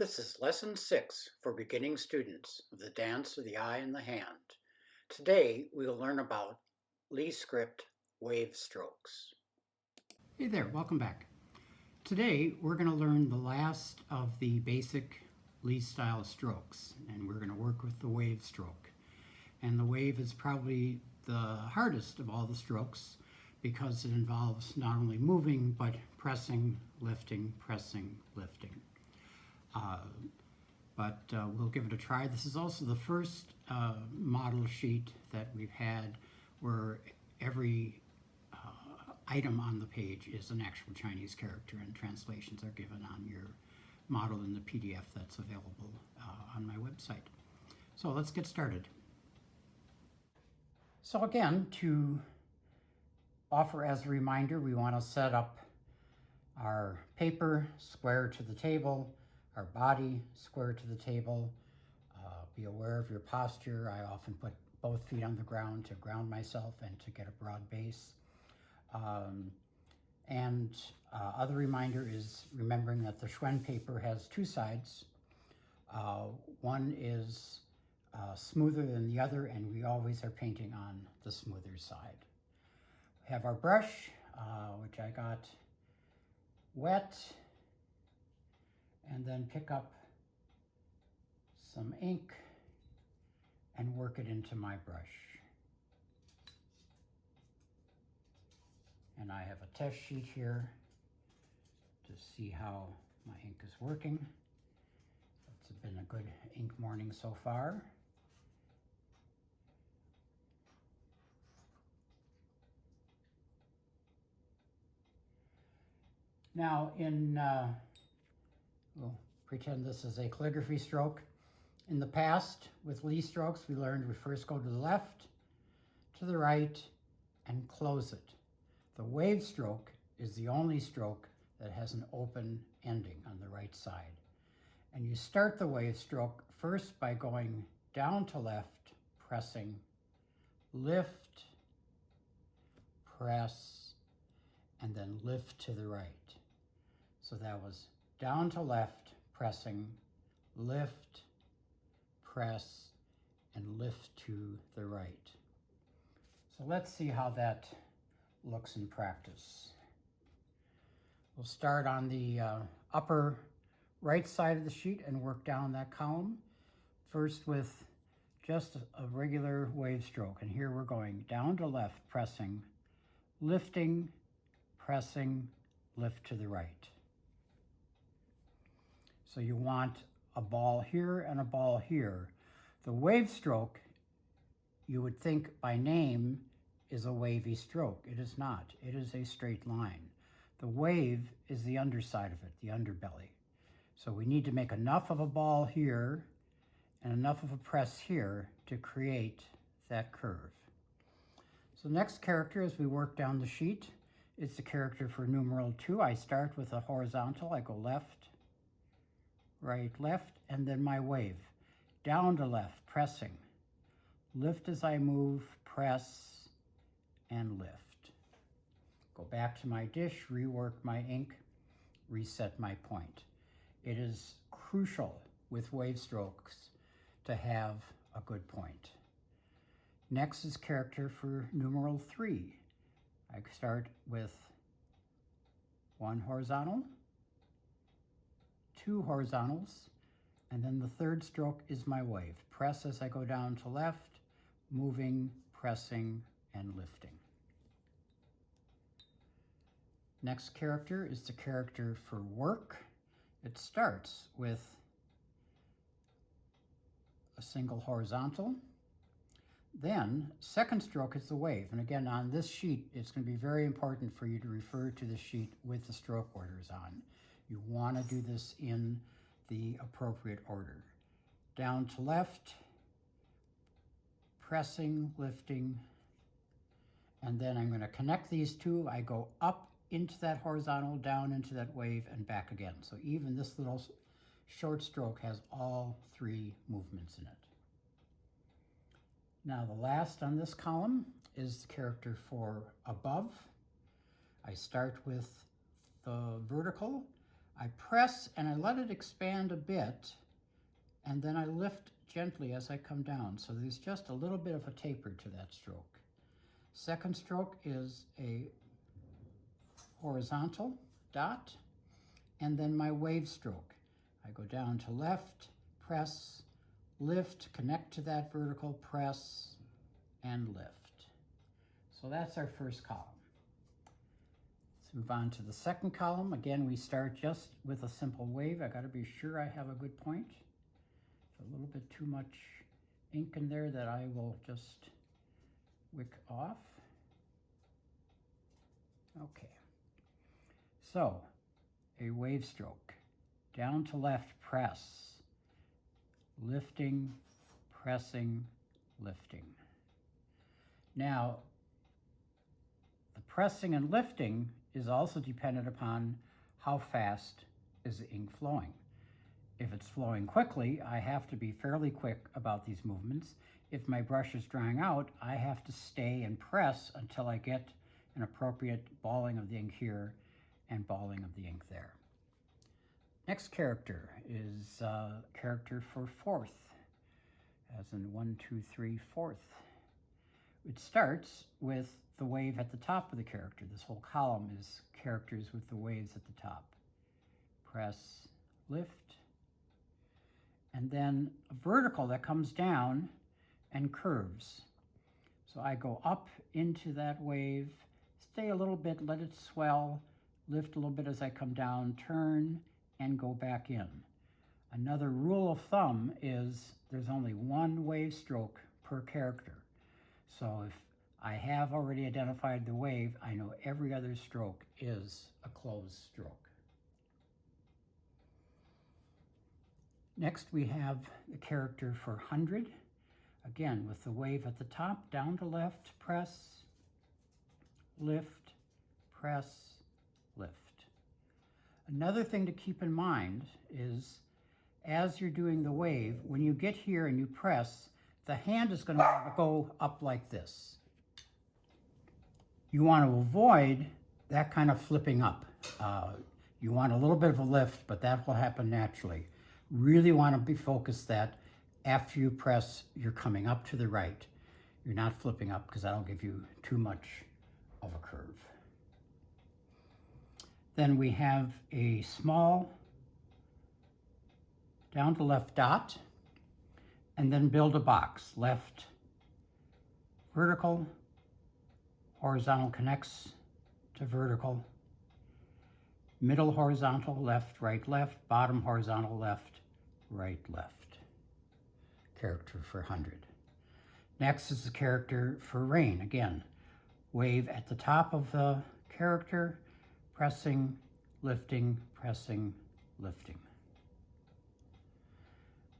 This is Lesson 6 for beginning students of the dance of the eye and the hand. Today we will learn about Lee script wave strokes. Hey there, welcome back. Today we're going to learn the last of the basic Lee style strokes, and we're going to work with the wave stroke. And the wave is probably the hardest of all the strokes because it involves not only moving but pressing, lifting, pressing, lifting. But we'll give it a try. This is also the first model sheet that we've had where every item on the page is an actual Chinese character, and translations are given on your model in the PDF that's available on my website. So let's get started. So again, to offer as a reminder, we want to set up our paper square to the table, our body square to the table. Be aware of your posture. I often put both feet on the ground to ground myself and to get a broad base. Other reminder is remembering that the Schwen paper has two sides. One is smoother than the other, and we always are painting on the smoother side. We have our brush, which I got wet, and then pick up some ink and work it into my brush. And I have a test sheet here to see how my ink is working. It's been a good ink morning so far. Now we'll pretend this is a calligraphy stroke. In the past, with Lee strokes, we learned we first go to the left, to the right, and close it. The wave stroke is the only stroke that has an open ending on the right side. And you start the wave stroke first by going down to left, pressing, lift, press, and then lift to the right. So that was down to left, pressing, lift, press, and lift to the right. So let's see how that looks in practice. We'll start on the upper right side of the sheet and work down that column. First with just a regular wave stroke. And here we're going down to left, pressing, lifting, pressing, lift to the right. So you want a ball here and a ball here. The wave stroke, you would think by name, is a wavy stroke. It is not. It is a straight line. The wave is the underside of it, the underbelly. So we need to make enough of a ball here and enough of a press here to create that curve. So the next character as we work down the sheet is the character for numeral 2. I start with a horizontal. I go left, right, left, and then my wave. Down to left, pressing. Lift as I move, press, and lift. Go back to my dish, rework my ink, reset my point. It is crucial with wave strokes to have a good point. Next is character for numeral 3. I start with one horizontal, two horizontals, and then the third stroke is my wave. Press as I go down to left, moving, pressing, and lifting. Next character is the character for work. It starts with a single horizontal. Then second stroke is the wave. And again, on this sheet, it's going to be very important for you to refer to the sheet with the stroke orders on. You want to do this in the appropriate order. Down to left, pressing, lifting, and then I'm going to connect these two. I go up into that horizontal, down into that wave, and back again. So even this little short stroke has all three movements in it. Now the last on this column is the character for above. I start with the vertical. I press and I let it expand a bit, and then I lift gently as I come down. So there's just a little bit of a taper to that stroke. Second stroke is a horizontal dot, and then my wave stroke. I go down to left, press, lift, connect to that vertical, press, and lift. So that's our first column. Let's move on to the second column. Again, we start just with a simple wave. I got to be sure I have a good point. It's a little bit too much ink in there that I will just wick off. Okay. So, a wave stroke. Down to left, press. Lifting, pressing, lifting. Now, the pressing and lifting is also dependent upon how fast is the ink flowing. If it's flowing quickly, I have to be fairly quick about these movements. If my brush is drying out, I have to stay and press until I get an appropriate balling of the ink here and balling of the ink there. Next character is character for fourth, as in 1, 2, 3, fourth. It starts with the wave at the top of the character. This whole column is characters with the waves at the top. Press, lift, and then a vertical that comes down and curves. So I go up into that wave, stay a little bit, let it swell, lift a little bit as I come down, turn, and go back in. Another rule of thumb is there's only one wave stroke per character. So if I have already identified the wave, I know every other stroke is a closed stroke. Next we have the character for 100. Again, with the wave at the top, down to left, press, lift, press, lift. Another thing to keep in mind is as you're doing the wave, when you get here and you press, the hand is going to go up like this. You want to avoid that kind of flipping up. You want a little bit of a lift, but that will happen naturally. Really want to be focused that after you press, you're coming up to the right. You're not flipping up because that'll give you too much of a curve. Then we have a small down to left dot, and then build a box. Left, vertical, horizontal connects to vertical, middle horizontal, left, bottom horizontal, left, right, left. Character for 100. Next is the character for rain. Again, wave at the top of the character, pressing, lifting, pressing, lifting.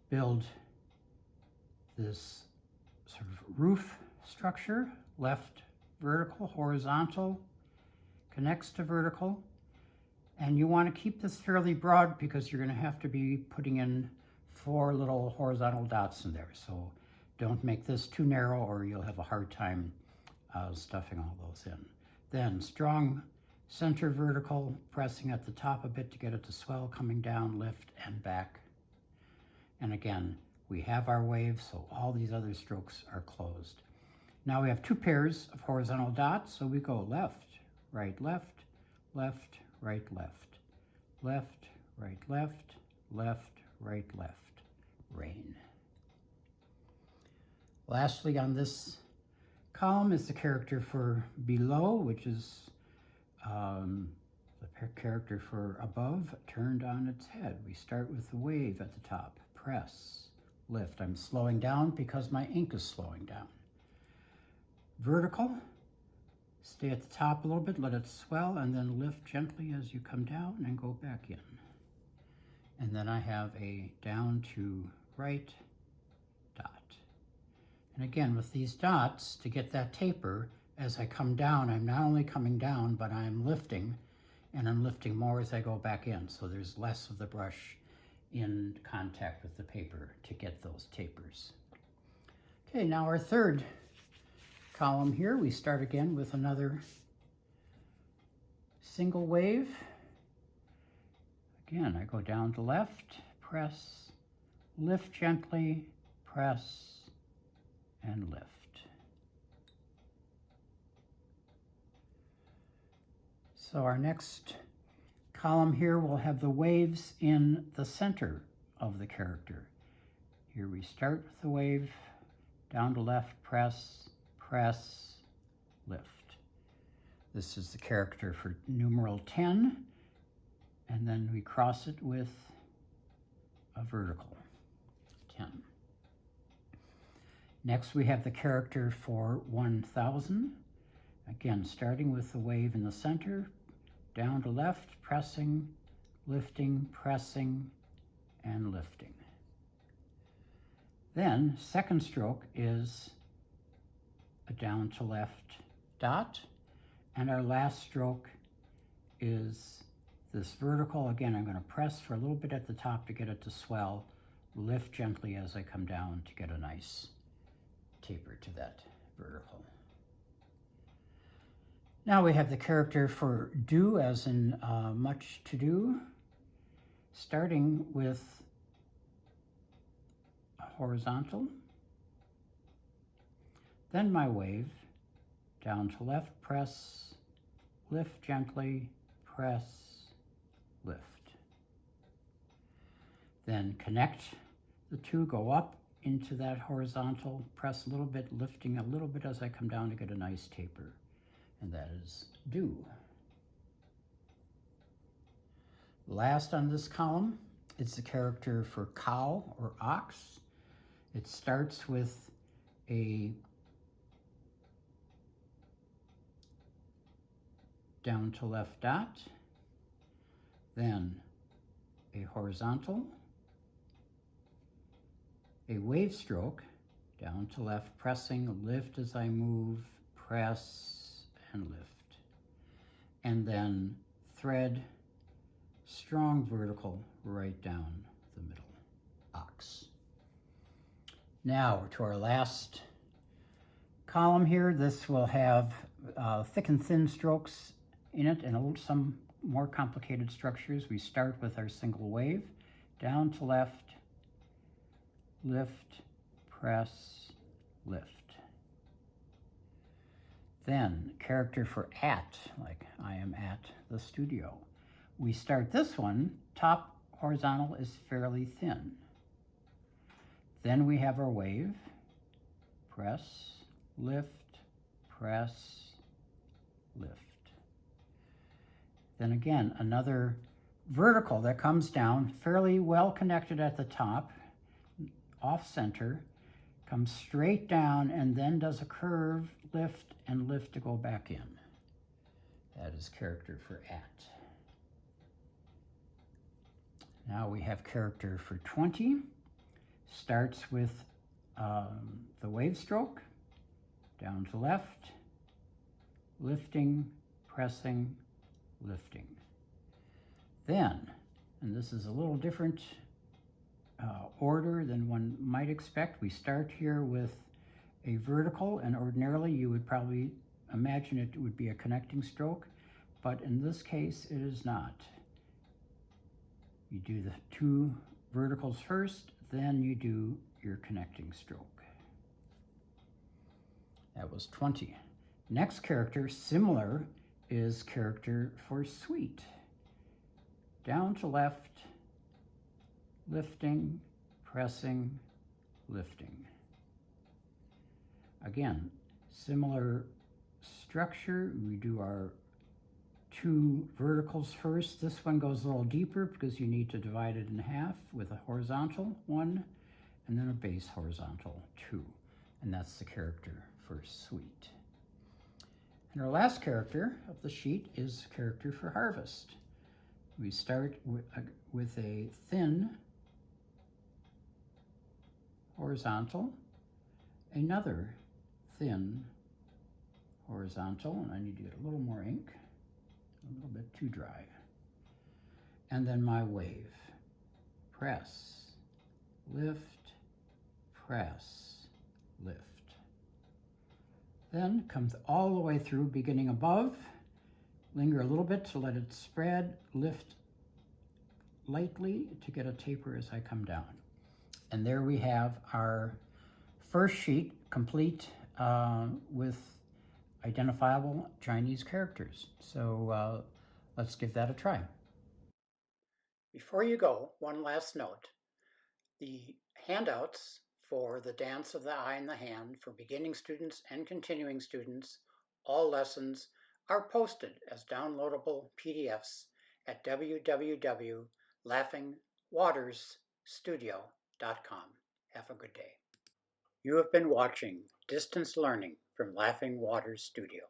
Build this sort of roof structure, left, vertical, horizontal, connects to vertical. And you want to keep this fairly broad because you're going to have to be putting in 4 little horizontal dots in there. So don't make this too narrow or you'll have a hard time stuffing all those in. Then strong center vertical, pressing at the top a bit to get it to swell, coming down, lift, and back. And again, we have our wave, so all these other strokes are closed. Now we have 2 pairs of horizontal dots, so we go left, right, left, left, right, left, left, right, left, left, right, left, rain. Lastly, on this column is the character for below, which is the character for above turned on its head. We start with the wave at the top, press, lift. I'm slowing down because my ink is slowing down. Vertical, stay at the top a little bit, let it swell, and then lift gently as you come down and go back in. And then I have a down to right dot. And again, with these dots, to get that taper, as I come down, I'm not only coming down, but I'm lifting, and I'm lifting more as I go back in. So there's less of the brush in contact with the paper to get those tapers. Okay, now our third column here, we start again with another single wave. Again, I go down to left, press, lift gently, press, and lift. So our next column here will have the waves in the center of the character. Here we start with the wave, down to left, press, press, lift. This is the character for numeral 10, and then we cross it with a vertical, 10. Next we have the character for 1000. Again, starting with the wave in the center, down to left, pressing, lifting, pressing, and lifting. Then, second stroke is a down to left dot, and our last stroke is this vertical. Again, I'm going to press for a little bit at the top to get it to swell, lift gently as I come down to get a nice taper to that vertical. Now we have the character for do, as in much to do, starting with a horizontal, then my wave, down to left, press, lift gently, press, lift. Then connect the two, go up into that horizontal, press a little bit, lifting a little bit as I come down to get a nice taper. And that is do. Last on this column is the character for cow or ox. It starts with a down to left dot, then a horizontal, a wave stroke, down to left, pressing, lift as I move, press, and lift, and then thread, strong vertical right down the middle, ox. Now to our last column here. This will have thick and thin strokes in it and some more complicated structures. We start with our single wave, down to left, lift, press, lift. Then character for at, like I am at the studio. We start this one, top horizontal is fairly thin. Then we have our wave, press, lift, press, lift. Then again, another vertical that comes down, fairly well connected at the top, off center, comes straight down and then does a curve, lift, and lift to go back in. That is character for at. Now we have character for 20. Starts with the wave stroke, down to left, lifting, pressing, lifting. Then, and this is a little different order than one might expect, we start here with a vertical, and ordinarily you would probably imagine it would be a connecting stroke, but in this case it is not. You do the two verticals first, then you do your connecting stroke. That was 20. Next character, similar, is character for sweet. Down to left, lifting, pressing, lifting. Again, similar structure. We do our two verticals first. This one goes a little deeper because you need to divide it in half with a horizontal one and then a base horizontal 2. And that's the character for sweet. And our last character of the sheet is character for harvest. We start with a thin horizontal, another thin horizontal, and I need to get a little more ink, a little bit too dry. And then my wave, press, lift, press, lift. Then comes all the way through, beginning above, linger a little bit to let it spread, lift, lightly to get a taper as I come down. And there we have our first sheet complete with identifiable Chinese characters. So let's give that a try. Before you go, one last note. The handouts for the Dance of the Eye and the Hand for beginning students and continuing students, all lessons, are posted as downloadable PDFs at www.laughingwatersstudio.com. Have a good day. You have been watching Distance Learning from Laughing Waters Studio.